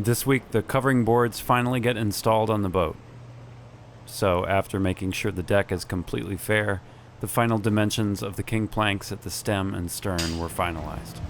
This week, the covering boards finally get installed on the boat. So, after making sure the deck is completely fair, the final dimensions of the king planks at the stem and stern were finalized.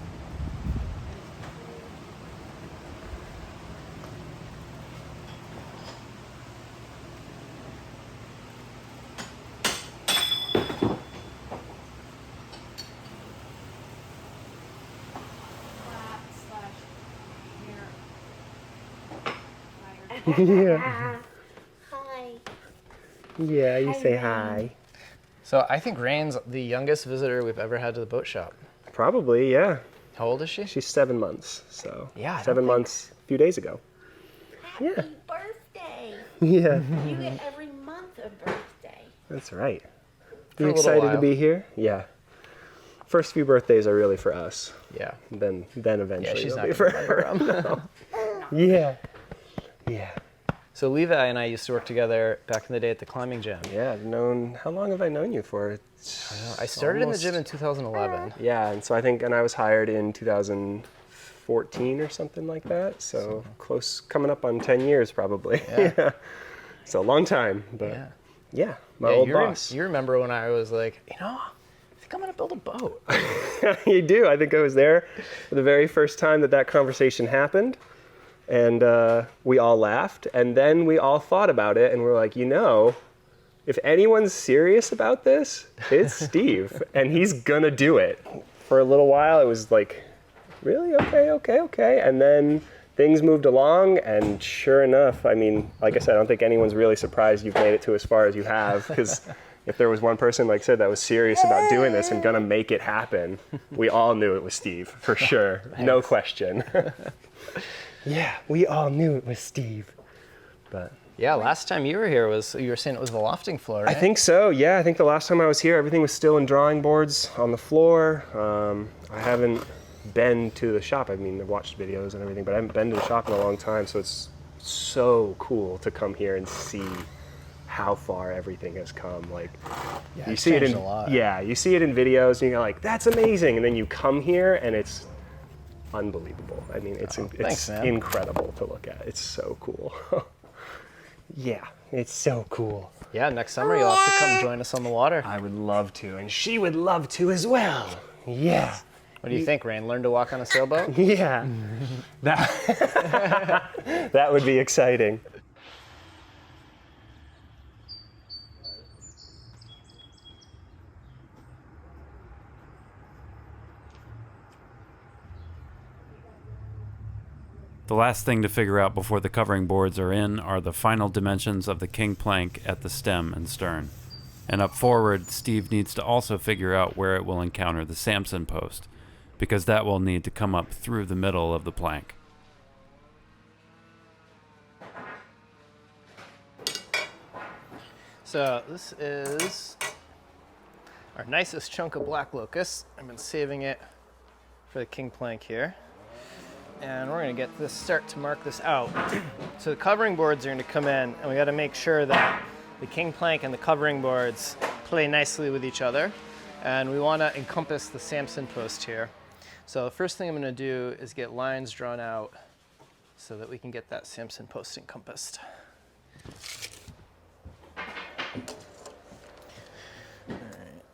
Yeah. Hi. Yeah, you Hi, say Rain. hi. So I think Rain's the youngest visitor we've ever had to the boat shop. Probably, yeah. How old is she? She's 7 months, so. Yeah, I don't 7 think- months a few days ago. Happy Yeah. birthday. Yeah, You get every month a birthday. that's right. For You a little excited to while. be here? Yeah. First few birthdays are really for us. Yeah. Then Yeah, eventually she's they'll not be gonna for remember her. 'em. Yeah. Yeah. So Levi and I used to work together back in the day at the climbing gym. Yeah, I've known, how long have I known you for? I started in the Almost- gym in 2011. Yeah, and so I was hired in 2014 or something like that. So close, coming up on 10 years probably. Yeah. It's a long time, but Yeah. yeah, my Yeah, old you boss. You remember when I was like, I think I'm gonna build a boat. You do. I think I was there for the very first time that conversation happened. And we all laughed. And then we all thought about it and we're like, if anyone's serious about this, it's Steve. And he's gonna do it. For a little while, it was like, really? Okay. And then things moved along. And sure enough, I mean, like I said, I don't think anyone's really surprised you've made it to as far as you have. Because if there was one person, like I said, that was serious about doing this and gonna make it happen, we all knew it was Steve, for sure. No question. Yeah, we all knew it was Steve. But Yeah, last time you were here you were saying it was the lofting floor, right? I think so, yeah. I think the last time I was here, everything was still in drawing boards on the floor. I haven't been to the shop. I mean, I've watched videos and everything, but I haven't been to the shop in a long time, so it's so cool to come here and see how far everything has come. Like, Yeah, you it's see it changed in a lot. yeah, you see it in videos, and you're like, that's amazing, and then you come here, and it's unbelievable. I mean, it's thanks, man. incredible to look at. It's so cool. Yeah, it's so cool. Yeah, next summer you'll have to come join us on the water. I would love to, and she would love to as well. Yeah. What do you think, Rain? Learn to walk on a sailboat? Yeah. That that would be exciting. The last thing to figure out before the covering boards are in are the final dimensions of the king plank at the stem and stern. And up forward, Steve needs to also figure out where it will encounter the Samson post, because that will need to come up through the middle of the plank. So this is our nicest chunk of black locust. I've been saving it for the king plank here. And we're gonna get this, start to mark this out. So the covering boards are gonna come in, and we gotta make sure that the king plank and the covering boards play nicely with each other. And we wanna encompass the Samson post here. So the first thing I'm gonna do is get lines drawn out so that we can get that Samson post encompassed.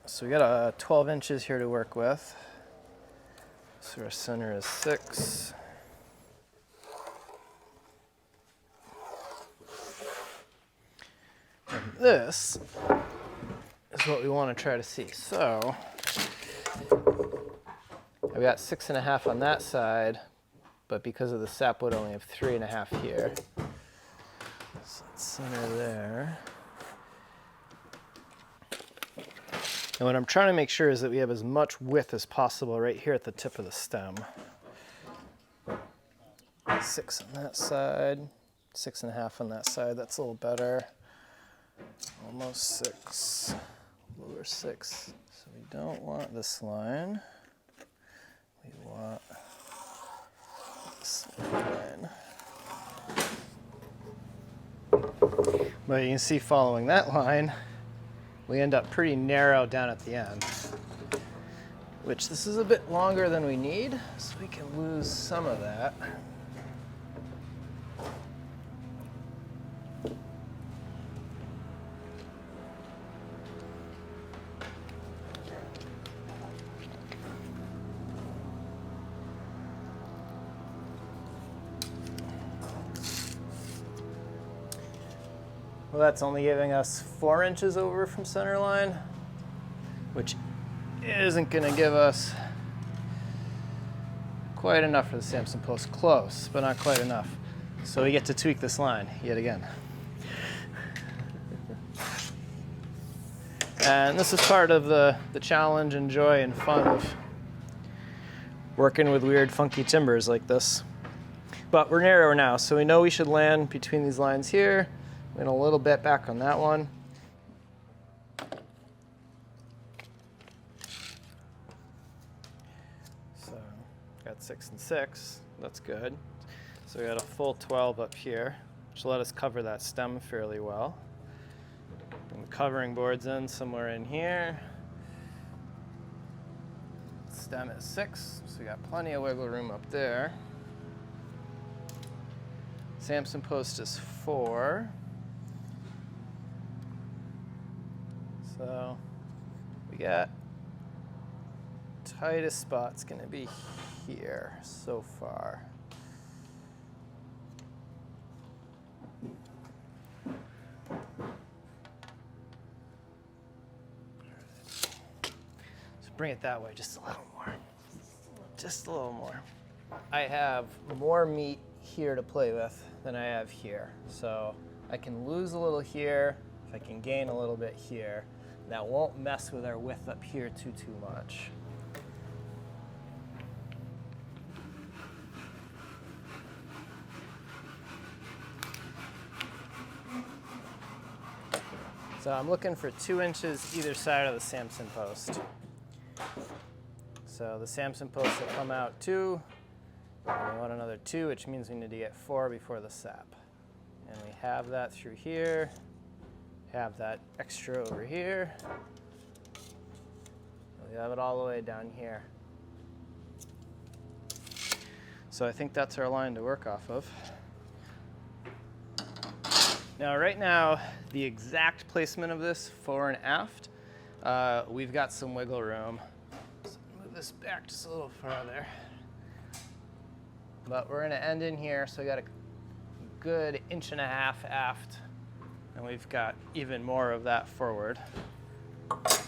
So we got 12 inches here to work with. So our center is 6. And this is what we want to try to see. So I've got 6.5 on that side, but because of the sapwood, I only have 3.5 here. So let's center there. And what I'm trying to make sure is that we have as much width as possible right here at the tip of the stem. 6 on that side, 6.5 on that side. That's a little better. Almost 6, lower 6. So we don't want this line. We want this line. But you can see following that line, we end up pretty narrow down at the end, which this is a bit longer than we need, so we can lose some of that. Well, that's only giving us 4 inches over from center line, which isn't going to give us quite enough for the Samson post. Close, but not quite enough. So we get to tweak this line yet again. And this is part of the challenge and joy and fun of working with weird, funky timbers like this. But we're narrower now, so we know we should land between these lines here and a little bit back on that one. So got 6 and 6, that's good. So we got a full 12 up here, which will let us cover that stem fairly well. And the covering board's in somewhere in here. Stem is 6, so we got plenty of wiggle room up there. Samson post is 4. So we got tightest spot's gonna be here so far. Bring it that way just a little more. Just a little more. I have more meat here to play with than I have here. So I can lose a little here, if I can gain a little bit here. That won't mess with our width up here too much. So I'm looking for 2 inches either side of the Samson post. So the Samson posts will come out 2, and we want another 2, which means we need to get 4 before the sap. And we have that through here, have that extra over here. We have it all the way down here. So I think that's our line to work off of. Now right now, the exact placement of this fore and aft, we've got some wiggle room. This back just a little farther. But we're gonna end in here, so we got a good 1.5 inches aft, and we've got even more of that forward. And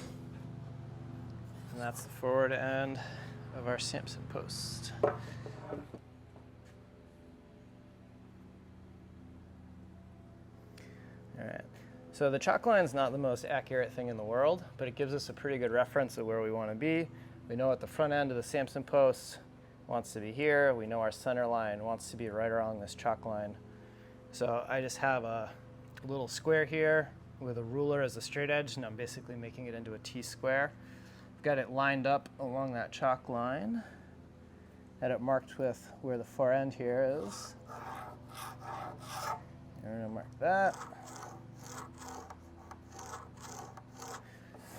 that's the forward end of our Samson post. All right, so the chalk line's not the most accurate thing in the world, but it gives us a pretty good reference of where we wanna be. We know at the front end of the Samson post wants to be here. We know our center line wants to be right along this chalk line. So I just have a little square here with a ruler as a straight edge, and I'm basically making it into a T-square. I've got it lined up along that chalk line. Had it marked with where the fore end here is. And we're gonna mark that.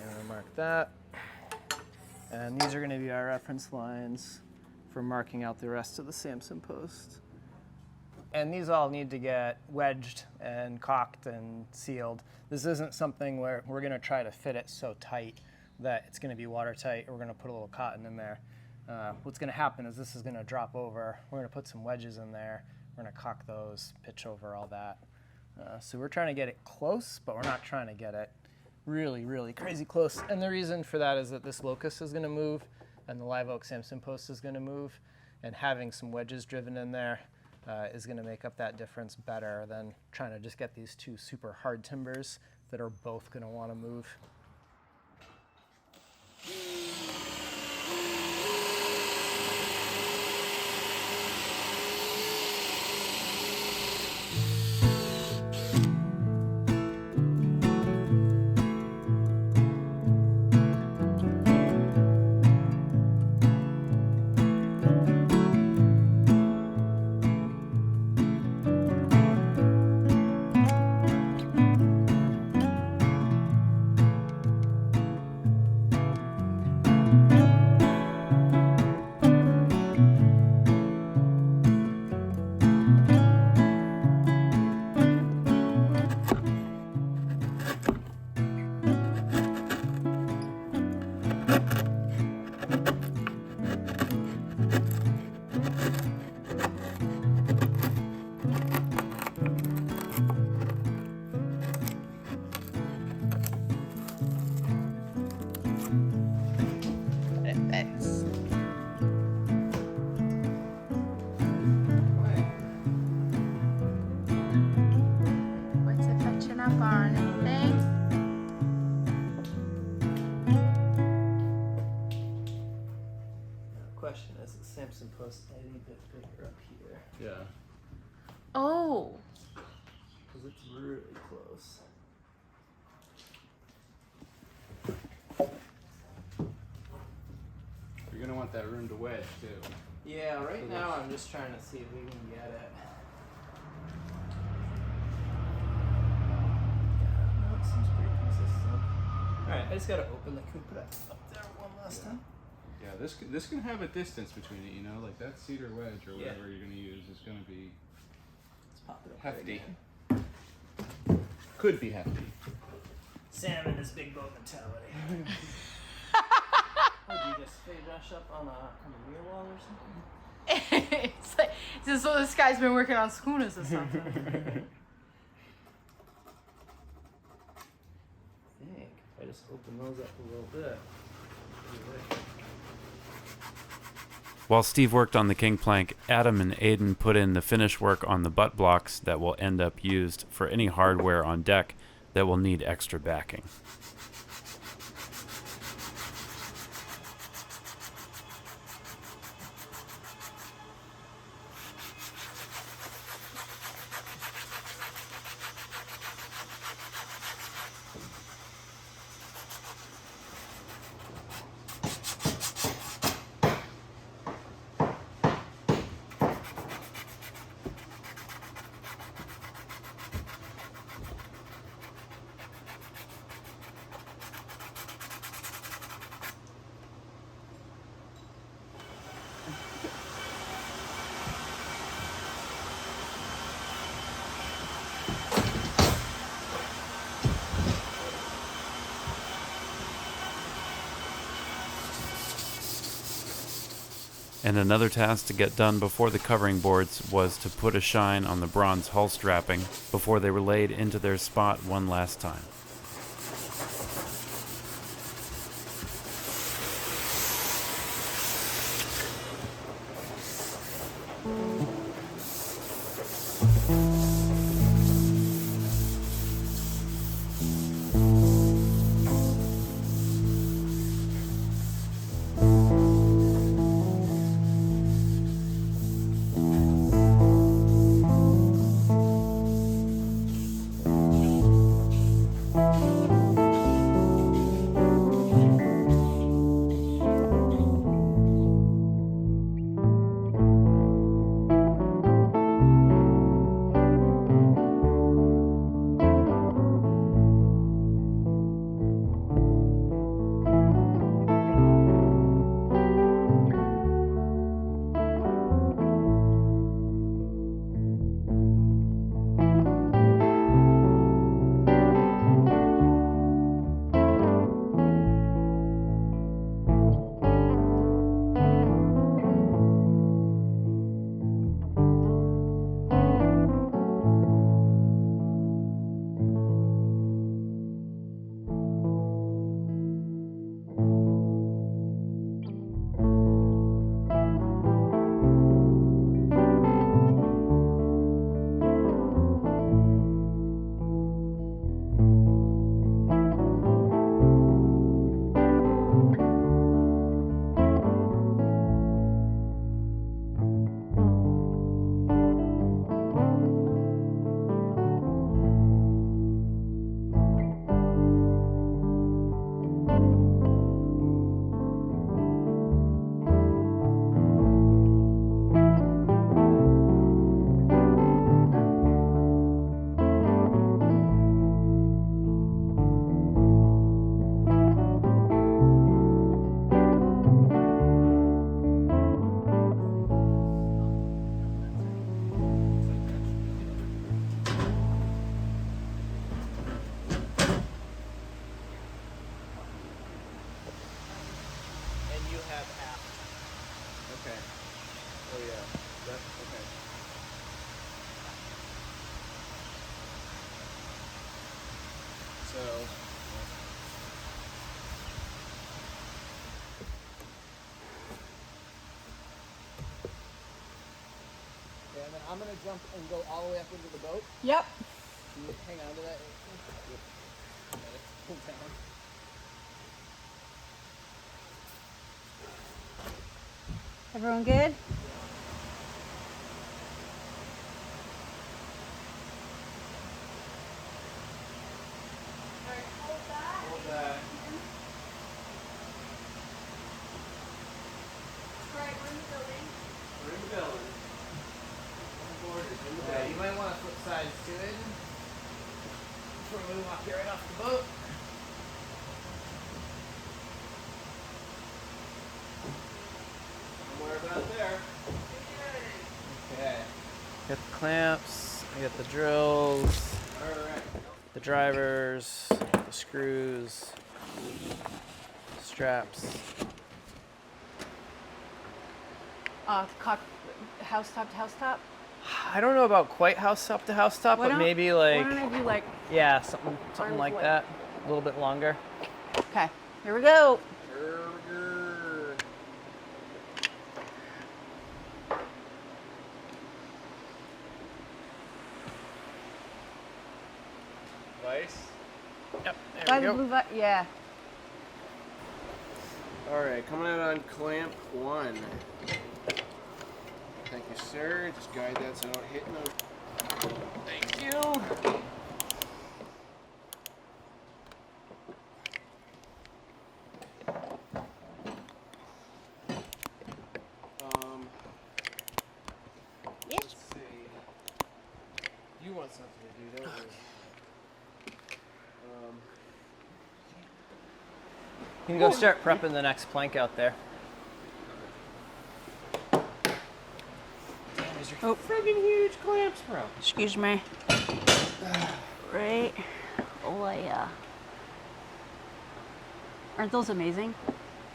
And we're gonna mark that. And these are going to be our reference lines for marking out the rest of the Samson post. And these all need to get wedged and caulked and sealed. This isn't something where we're going to try to fit it so tight that it's going to be watertight, or we're going to put a little cotton in there. What's going to happen is this is going to drop over. We're going to put some wedges in there. We're going to caulk those, pitch over all that. So we're trying to get it close, but we're not trying to get it really crazy close. And the reason for that is that this locust is going to move and the live oak Samson post is going to move, and having some wedges driven in there is going to make up that difference better than trying to just get these 2 super hard timbers that are both going to want to move. post any bit bigger up here. Yeah. Oh. Because it's really close. You're gonna want that room to wedge too. Yeah, right now I'm just trying to see if we can get it. Yeah, no, it seems pretty consistent. Alright, I just gotta open the coop up there one last time. Yeah, this can have a distance between it, you know, like that cedar wedge or Yeah. whatever you're gonna use is gonna be Let's pop it up there hefty. again. Could be hefty. Sam and his big boat mentality. Oh, do you just fade rush up on a rear wall or something? It's like, it's just, this guy's been working on schooners or something. I think if I just open those up a little bit. While Steve worked on the king plank, Adam and Aiden put in the finish work on the butt blocks that will end up used for any hardware on deck that will need extra backing. And another task to get done before the covering boards was to put a shine on the bronze hull strapping before they were laid into their spot one last time. And then I'm gonna jump and go all the way up into the boat. Yep. Can you hang on to that? Let it pull down. Everyone good? sides good. Before we walk you right off the boat. Somewhere about there. Okay. Got the clamps, I got the drills, the drivers, the screws, straps. House top to house top. I don't know about quite house top to house top, but maybe like, Why don't I do like? yeah, something Arms like width. that. A little bit longer. Okay, here we go. Vice. Yep, By there we the go. blue yeah. Alright, coming out on clamp 1. Thank you, sir. Just guide that so I don't hit no. Thank you. Let's see. You want something to do, don't you? You can go start prepping the next plank out there. Oh, Friggin' huge clamps, bro. excuse me. Right. Oh yeah. Aren't those amazing?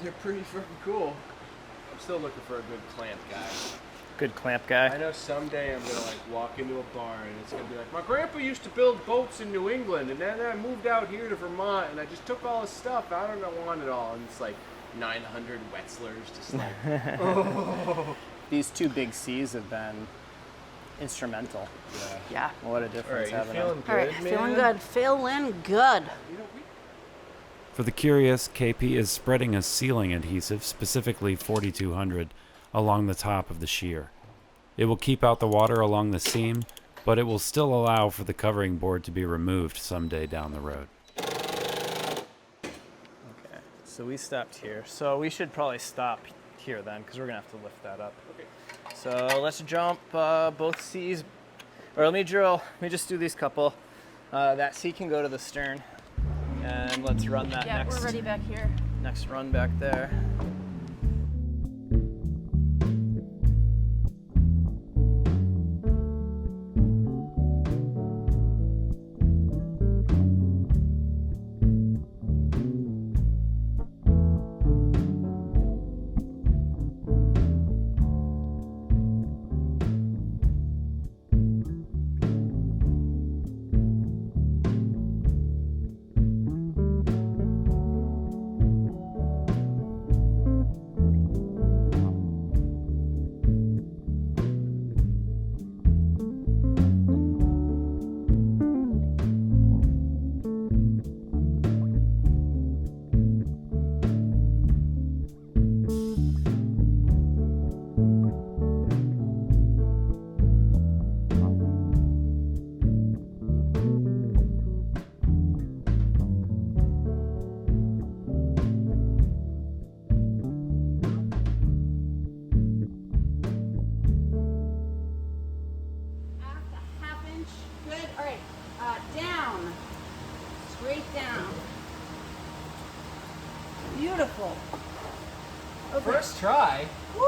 They're pretty freaking cool. I'm still looking for a good clamp guy. Good clamp I guy. know someday I'm gonna like walk into a bar and it's gonna be like, my grandpa used to build boats in New England, and then I moved out here to Vermont, and I just took all his stuff. I don't want it all, and it's like 900 Wetzlers, just like. These two big C's have been instrumental. Yeah. What a difference having them. All right, feeling good. Feeling good. For the curious, KP is spreading a sealing adhesive, specifically 4200, along the top of the shear. It will keep out the water along the seam, but it will still allow for the covering board to be removed someday down the road. Okay, so we stopped here. So we should probably stop here then, because we're gonna have to lift that up. Okay. So let's jump both C's, or let me just do these couple. That C can go to the stern, and let's run that Yeah, we're ready back here. next run back there. Aft a half inch. Good. All right. Down. Straight down. Beautiful. Okay. First try. Woo.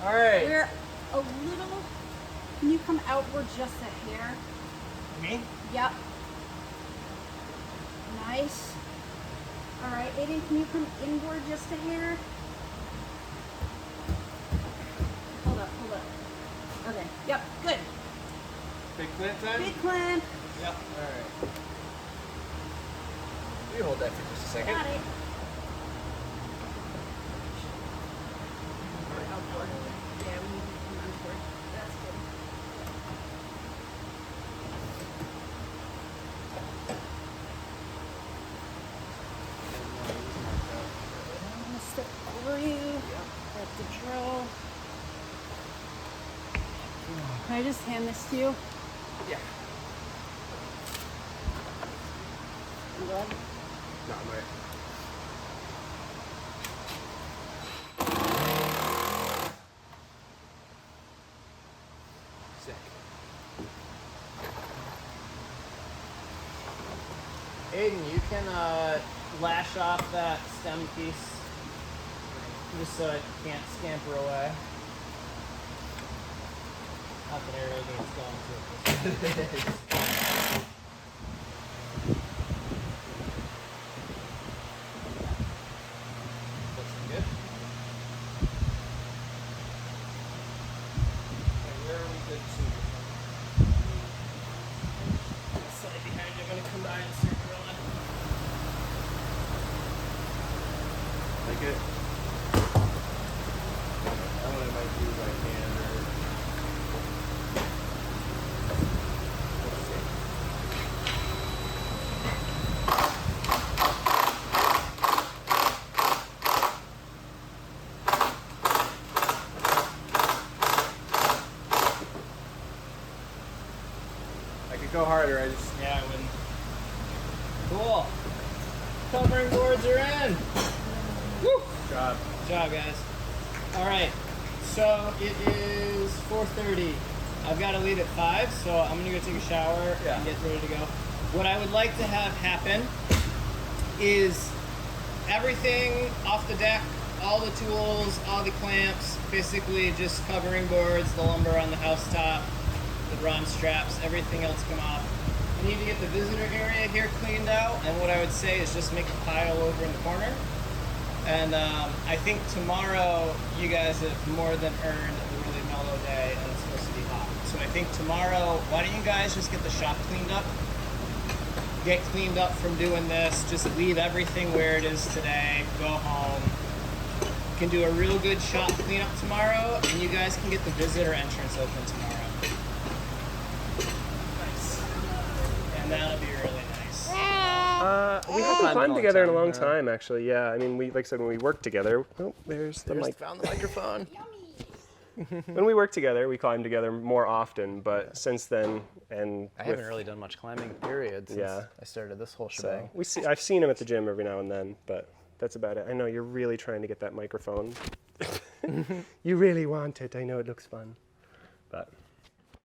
All right. We're a little. Can you come outward just a hair? Me? Yep. Nice. All right, Aiden, can you come inward just a hair? Hold up, hold up. Okay, yep, good. Big clamp time? Big clamp. Yep. Alright. You hold that for just a second. Got it. Yeah, we need to come outward. That's good. I'm gonna step over you. At the drill. Can I just hand this to you? Yeah. You good? No, I'm right. Sick. Hayden, you can lash off that stem piece just so it can't scamper away. Not that I really think it's going to. Looks good. Okay, where are we good to? Slide behind you. I'm going to come by and start drilling. Like it. That one I might do by hand or. Let's see. I could go harder. I just. Yeah, I wouldn't. Cool. Covering boards are in. Woo! Job. Good job, guys. All right. So it is 4:30. I've got to leave at 5, so I'm gonna go take a shower and get ready to go. What I would like to have happen is everything off the deck, all the tools, all the clamps, basically just covering boards, the lumber on the housetop, the bronze straps, everything else come off. We need to get the visitor area here cleaned out, and what I would say is just make a pile over in the corner. And I think tomorrow you guys have more than earned a really mellow day, and it's supposed to be hot. So I think tomorrow, why don't you guys just get the shop cleaned up? Get cleaned up from doing this. Just leave everything where it is today. Go home. You can do a real good shop cleanup tomorrow, and you guys can get the visitor entrance open tomorrow. Nice. And that'll be really nice. We haven't climbed together in a long time, actually. Yeah, I mean, we like I said, when we worked together. Oh, there's the mic. Found the microphone. When we worked together, we climbed together more often. But since then, and I haven't really done much climbing, period, since I started this whole shebang. so I've seen him at the gym every now and then, but that's about it. I know you're really trying to get that microphone. You really want it. I know it looks fun.